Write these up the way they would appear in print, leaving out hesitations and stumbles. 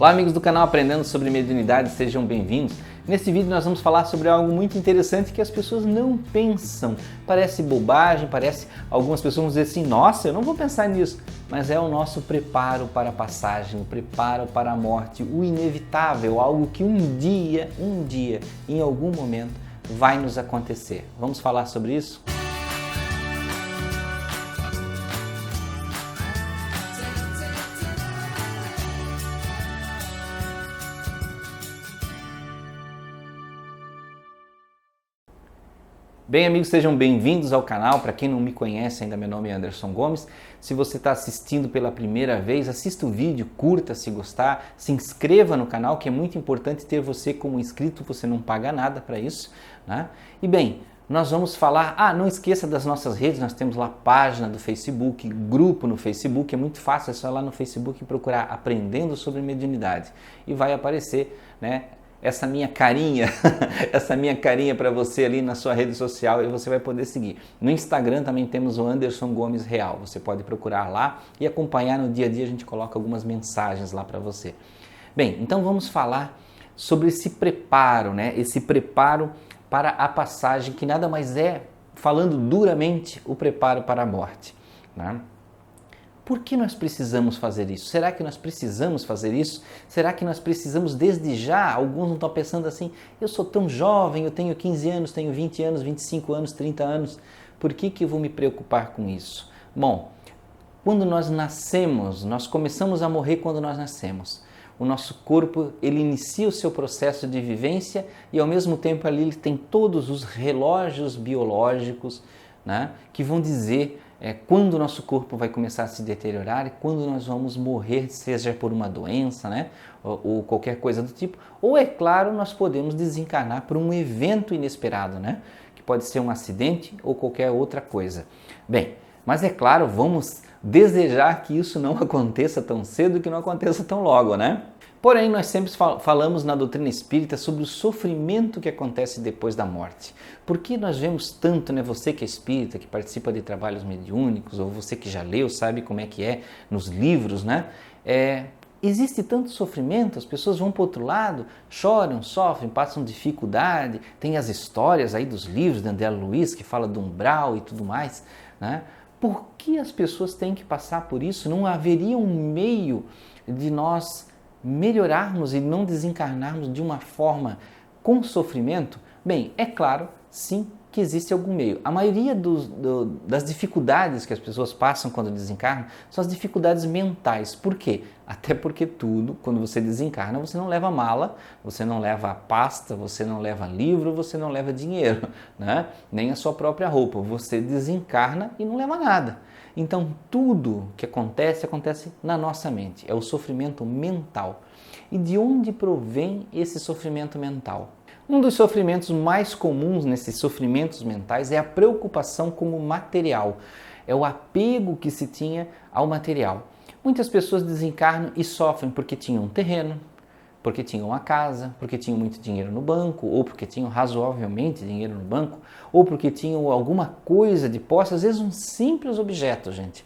Olá amigos do canal Aprendendo sobre Mediunidade, sejam bem-vindos. Nesse vídeo nós vamos falar sobre algo muito interessante que as pessoas não pensam. Parece bobagem, algumas pessoas vão dizer assim, nossa, eu não vou pensar nisso. Mas é o nosso preparo para a passagem, o preparo para a morte, o inevitável, algo que um dia, em algum momento, vai nos acontecer. Vamos falar sobre isso? Bem, amigos, sejam bem-vindos ao canal. Para quem não me conhece ainda, meu nome é Anderson Gomes. Se você está assistindo pela primeira vez, assista o vídeo, curta se gostar, se inscreva no canal, que é muito importante ter você como inscrito, você não paga nada para isso, né? E bem, nós vamos falar, não esqueça das nossas redes, nós temos lá página do Facebook, grupo no Facebook, é muito fácil, é só ir lá no Facebook procurar Aprendendo sobre Mediunidade e vai aparecer, né? Essa minha carinha, para você ali na sua rede social e você vai poder seguir. No Instagram também temos o Anderson Gomes Real, você pode procurar lá e acompanhar no dia a dia, a gente coloca algumas mensagens lá para você. Bem, então vamos falar sobre esse preparo, né? Esse preparo para a passagem, que nada mais é, falando duramente, o preparo para a morte, né? Por que nós precisamos fazer isso? Será que nós precisamos fazer isso? Será que nós precisamos desde já? Alguns não estão pensando assim, eu sou tão jovem, eu tenho 15 anos, tenho 20 anos, 25 anos, 30 anos, por que eu vou me preocupar com isso? Bom, quando nós nascemos, nós começamos a morrer quando nós nascemos. O nosso corpo, ele inicia o seu processo de vivência e ao mesmo tempo ali ele tem todos os relógios biológicos, né, que vão dizer quando o nosso corpo vai começar a se deteriorar e quando nós vamos morrer, seja por uma doença, né, ou qualquer coisa do tipo, ou é claro, nós podemos desencarnar por um evento inesperado, né, que pode ser um acidente ou qualquer outra coisa. Bem, mas é claro, vamos desejar que isso não aconteça tão cedo, que não aconteça tão logo, né? Porém, nós sempre falamos na doutrina espírita sobre o sofrimento que acontece depois da morte. Por que nós vemos tanto, né? Você que é espírita, que participa de trabalhos mediúnicos, ou você que já leu, sabe como é que é nos livros, né? Existe tanto sofrimento, as pessoas vão para o outro lado, choram, sofrem, passam dificuldade, tem as histórias aí dos livros de André Luiz, que fala do umbral e tudo mais, né? Por que as pessoas têm que passar por isso? Não haveria um meio de nós melhorarmos e não desencarnarmos de uma forma com sofrimento? Bem, é claro, sim, que existe algum meio. A maioria das dificuldades que as pessoas passam quando desencarnam são as dificuldades mentais. Por quê? Até porque tudo, quando você desencarna, você não leva mala, você não leva pasta, você não leva livro, você não leva dinheiro, né? Nem a sua própria roupa. Você desencarna e não leva nada. Então, tudo que acontece na nossa mente. É o sofrimento mental. E de onde provém esse sofrimento mental? Um dos sofrimentos mais comuns nesses sofrimentos mentais é a preocupação com o material. É o apego que se tinha ao material. Muitas pessoas desencarnam e sofrem porque tinham um terreno, porque tinham uma casa, porque tinham muito dinheiro no banco, ou porque tinham razoavelmente dinheiro no banco, ou porque tinham alguma coisa de posse, às vezes um simples objeto, gente.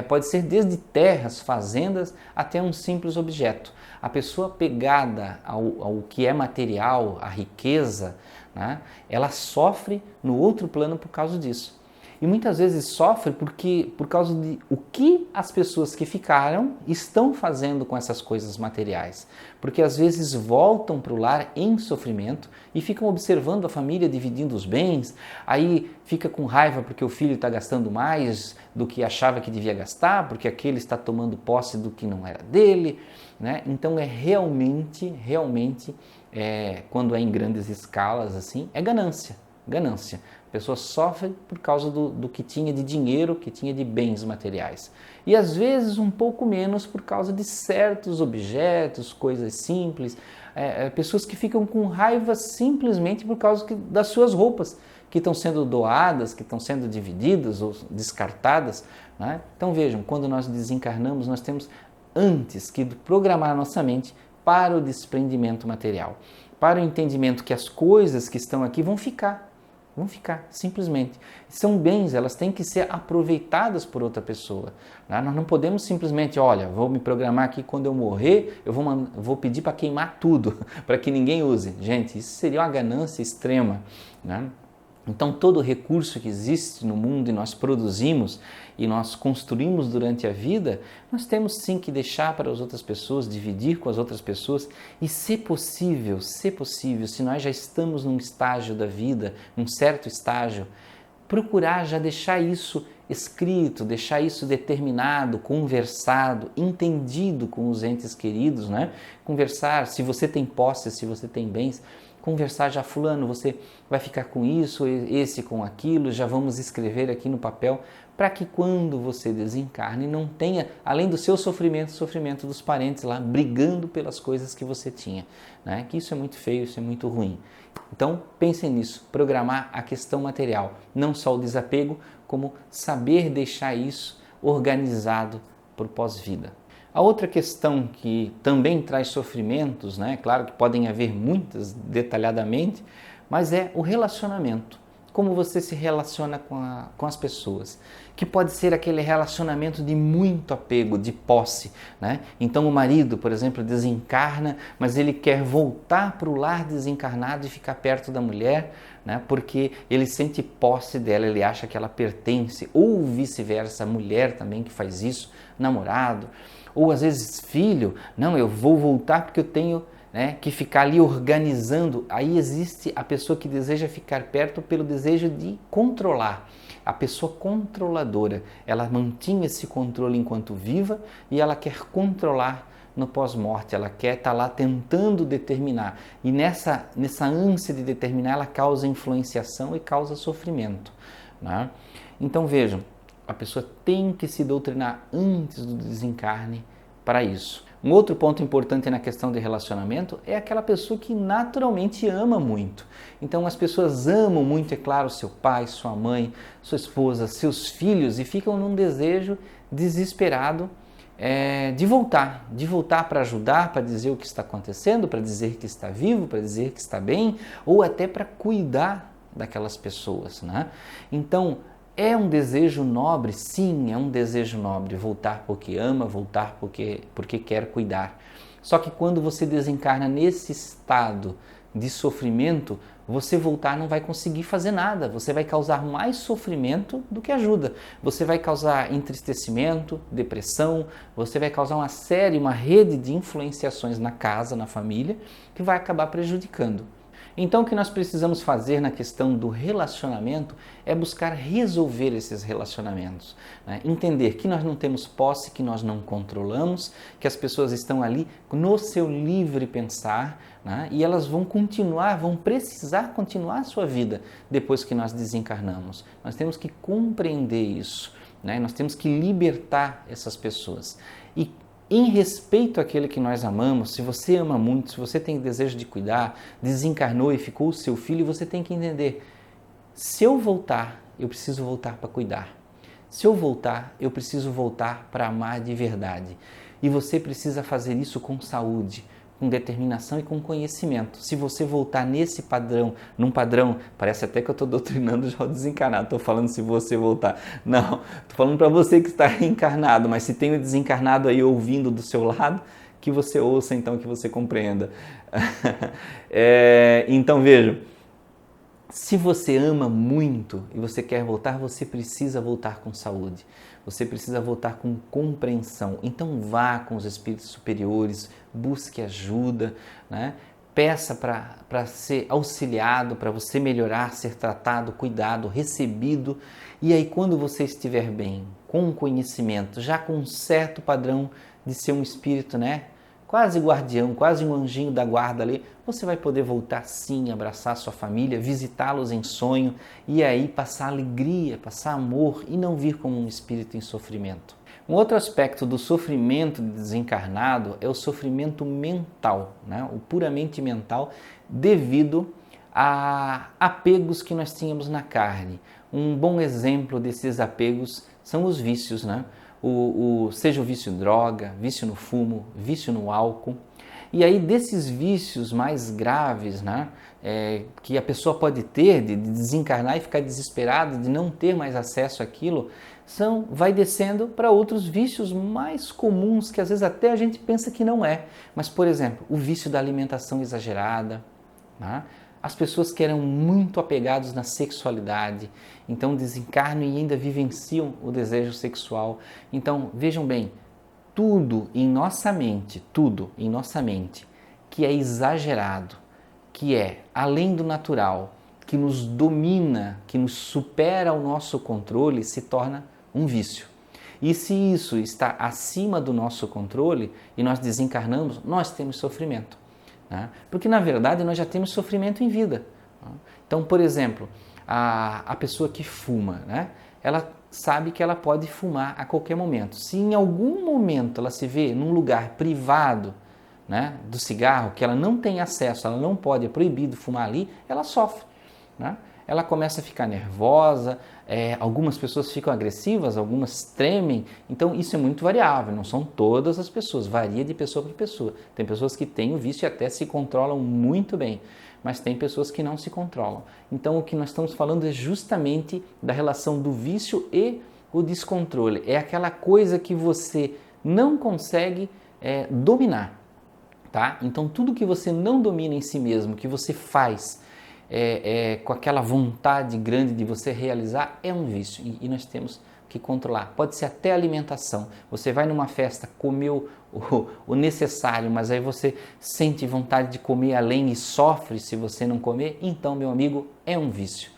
Pode ser desde terras, fazendas, até um simples objeto. A pessoa pegada ao que é material, a riqueza, né, ela sofre no outro plano por causa disso. E muitas vezes sofre por causa de o que as pessoas que ficaram estão fazendo com essas coisas materiais. Porque às vezes voltam para o lar em sofrimento e ficam observando a família dividindo os bens, aí fica com raiva porque o filho está gastando mais do que achava que devia gastar, porque aquele está tomando posse do que não era dele, né? Então é realmente, quando é em grandes escalas assim, é ganância. A pessoa sofre por causa do que tinha de dinheiro, que tinha de bens materiais. E às vezes um pouco menos por causa de certos objetos, coisas simples. Pessoas que ficam com raiva simplesmente por causa das suas roupas, que estão sendo doadas, que estão sendo divididas ou descartadas, né? Então vejam, quando nós desencarnamos, nós temos antes que programar a nossa mente para o desprendimento material, para o entendimento que as coisas que estão aqui vão ficar. Vão ficar, simplesmente. São bens, elas têm que ser aproveitadas por outra pessoa. Né? Nós não podemos simplesmente, olha, vou me programar aqui, quando eu morrer, eu vou pedir para queimar tudo, para que ninguém use. Gente, isso seria uma ganância extrema. Né? Então, todo recurso que existe no mundo e nós produzimos e nós construímos durante a vida, nós temos sim que deixar para as outras pessoas, dividir com as outras pessoas e, se possível, se nós já estamos num estágio da vida, num certo estágio, procurar já deixar isso escrito, deixar isso determinado, conversado, entendido com os entes queridos, né? Conversar, se você tem posses, se você tem bens, conversar já, fulano, você vai ficar com isso, esse com aquilo, já vamos escrever aqui no papel, para que quando você desencarne não tenha, além do seu sofrimento, sofrimento dos parentes lá, brigando pelas coisas que você tinha, né? Que isso é muito feio, isso é muito ruim. Então, pensem nisso, programar a questão material, não só o desapego, como saber deixar isso organizado para o pós-vida. A outra questão que também traz sofrimentos, né? Claro que podem haver muitas detalhadamente, mas é o relacionamento. Como você se relaciona com as pessoas, que pode ser aquele relacionamento de muito apego, de posse, né? Então o marido, por exemplo, desencarna, mas ele quer voltar para o lar desencarnado e ficar perto da mulher, né? Porque ele sente posse dela, ele acha que ela pertence, ou vice-versa, a mulher também que faz isso, namorado, ou às vezes filho, não, eu vou voltar porque eu tenho, né, que ficar ali organizando. Aí existe a pessoa que deseja ficar perto pelo desejo de controlar. A pessoa controladora, ela mantinha esse controle enquanto viva e ela quer controlar no pós-morte, ela quer estar lá tentando determinar. E nessa ânsia de determinar, ela causa influenciação e causa sofrimento, né? Então vejam, a pessoa tem que se doutrinar antes do desencarne para isso. Um outro ponto importante na questão de relacionamento é aquela pessoa que naturalmente ama muito. Então as pessoas amam muito, é claro, seu pai, sua mãe, sua esposa, seus filhos e ficam num desejo desesperado de voltar para ajudar, para dizer o que está acontecendo, para dizer que está vivo, para dizer que está bem, ou até para cuidar daquelas pessoas, né? Então, é um desejo nobre? Sim, é um desejo nobre, voltar porque ama, voltar porque quer cuidar. Só que quando você desencarna nesse estado de sofrimento, você voltar não vai conseguir fazer nada, você vai causar mais sofrimento do que ajuda. Você vai causar entristecimento, depressão, você vai causar uma rede de influenciações na casa, na família, que vai acabar prejudicando. Então, o que nós precisamos fazer na questão do relacionamento é buscar resolver esses relacionamentos, né? Entender que nós não temos posse, que nós não controlamos, que as pessoas estão ali no seu livre pensar, né? E elas vão precisar continuar a sua vida depois que nós desencarnamos. Nós temos que compreender isso, né? Nós temos que libertar essas pessoas. E em respeito àquele que nós amamos, se você ama muito, se você tem desejo de cuidar, desencarnou e ficou o seu filho, você tem que entender, se eu voltar, eu preciso voltar para cuidar. Se eu voltar, eu preciso voltar para amar de verdade. E você precisa fazer isso com saúde, com determinação e com conhecimento. Se você voltar num padrão, parece até que eu estou doutrinando já o desencarnado, estou falando se você voltar. Não, estou falando para você que está reencarnado, mas se tem o desencarnado aí ouvindo do seu lado, que você ouça então, que você compreenda. Então veja, se você ama muito e você quer voltar, você precisa voltar com saúde. Você precisa voltar com compreensão. Então vá com os espíritos superiores, busque ajuda, né? Peça para ser auxiliado, para você melhorar, ser tratado, cuidado, recebido. E aí quando você estiver bem, com conhecimento, já com um certo padrão de ser um espírito, né? Quase guardião, quase um anjinho da guarda ali, você vai poder voltar sim, abraçar sua família, visitá-los em sonho e aí passar alegria, passar amor e não vir como um espírito em sofrimento. Um outro aspecto do sofrimento desencarnado é o sofrimento mental, né? O puramente mental, devido a apegos que nós tínhamos na carne. Um bom exemplo desses apegos são os vícios, né? Seja o vício em droga, vício no fumo, vício no álcool. E aí desses vícios mais graves, né, que a pessoa pode ter, de desencarnar e ficar desesperado, de não ter mais acesso àquilo, vai descendo para outros vícios mais comuns, que às vezes até a gente pensa que não é. Mas, por exemplo, o vício da alimentação exagerada, né? As pessoas que eram muito apegados na sexualidade, então desencarnam e ainda vivenciam o desejo sexual. Então, vejam bem, tudo em nossa mente que é exagerado, que é além do natural, que nos domina, que nos supera o nosso controle, se torna um vício. E se isso está acima do nosso controle e nós desencarnamos, nós temos sofrimento. Porque na verdade nós já temos sofrimento em vida. Então, por exemplo, a pessoa que fuma, né? Ela sabe que ela pode fumar a qualquer momento. Se em algum momento ela se vê num lugar privado, né, do cigarro, que ela não tem acesso, ela não pode, é proibido fumar ali, ela sofre, né? Ela começa a ficar nervosa, algumas pessoas ficam agressivas, algumas tremem, então isso é muito variável, não são todas as pessoas, varia de pessoa para pessoa. Tem pessoas que têm o vício e até se controlam muito bem, mas tem pessoas que não se controlam. Então o que nós estamos falando é justamente da relação do vício e o descontrole. É aquela coisa que você não consegue dominar, tá? Então tudo que você não domina em si mesmo, que você faz com aquela vontade grande de você realizar, é um vício e nós temos que controlar. Pode ser até alimentação. Você vai numa festa, comeu o necessário, mas aí você sente vontade de comer além e sofre se você não comer, então, meu amigo, é um vício,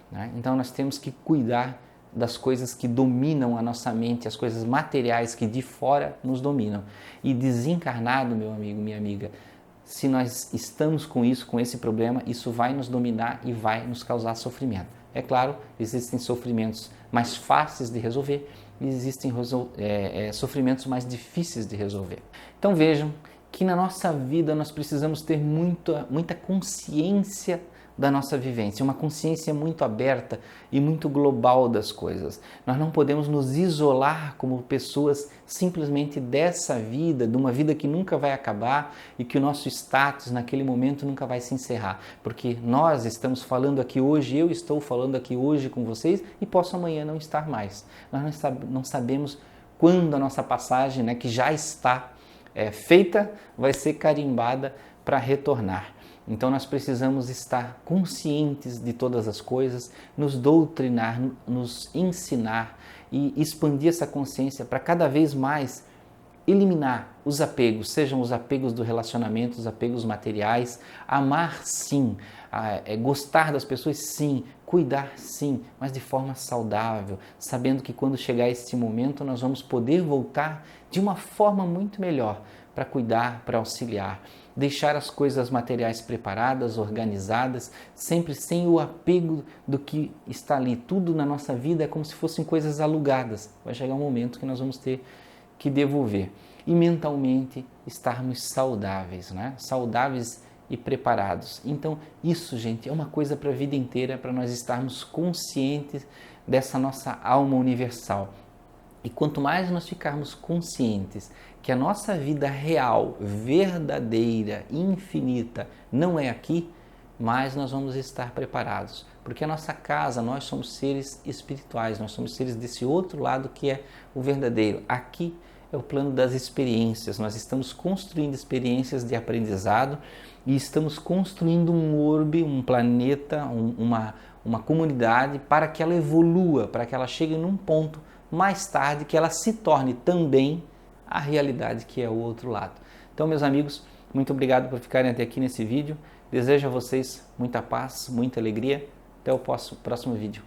né? Então nós temos que cuidar das coisas que dominam a nossa mente, as coisas materiais que de fora nos dominam. E desencarnado, meu amigo, minha amiga, se nós estamos com isso, com esse problema, isso vai nos dominar e vai nos causar sofrimento. É claro, existem sofrimentos mais fáceis de resolver e existem sofrimentos mais difíceis de resolver. Então vejam que na nossa vida nós precisamos ter muita consciência da nossa vivência, uma consciência muito aberta e muito global das coisas. Nós não podemos nos isolar como pessoas simplesmente dessa vida, de uma vida que nunca vai acabar e que o nosso status naquele momento nunca vai se encerrar, porque nós estamos falando aqui hoje, eu estou falando aqui hoje com vocês e posso amanhã não estar mais. Nós não sabemos quando a nossa passagem, né, que já está feita, vai ser carimbada para retornar. Então nós precisamos estar conscientes de todas as coisas, nos doutrinar, nos ensinar e expandir essa consciência para cada vez mais eliminar os apegos, sejam os apegos do relacionamento, os apegos materiais, amar sim, gostar das pessoas sim, cuidar sim, mas de forma saudável, sabendo que quando chegar este momento nós vamos poder voltar de uma forma muito melhor para cuidar, para auxiliar. Deixar as coisas materiais preparadas, organizadas, sempre sem o apego do que está ali. Tudo na nossa vida é como se fossem coisas alugadas. Vai chegar um momento que nós vamos ter que devolver. E mentalmente estarmos saudáveis, né? Saudáveis e preparados. Então isso, gente, é uma coisa para a vida inteira, para nós estarmos conscientes dessa nossa alma universal. E quanto mais nós ficarmos conscientes que a nossa vida real, verdadeira, infinita, não é aqui, mais nós vamos estar preparados. Porque a nossa casa, nós somos seres espirituais, nós somos seres desse outro lado que é o verdadeiro. Aqui é o plano das experiências, nós estamos construindo experiências de aprendizado e estamos construindo um orbe, um planeta, uma comunidade para que ela evolua, para que ela chegue num ponto mais tarde que ela se torne também a realidade que é o outro lado. Então, meus amigos, muito obrigado por ficarem até aqui nesse vídeo. Desejo a vocês muita paz, muita alegria. Até o próximo vídeo.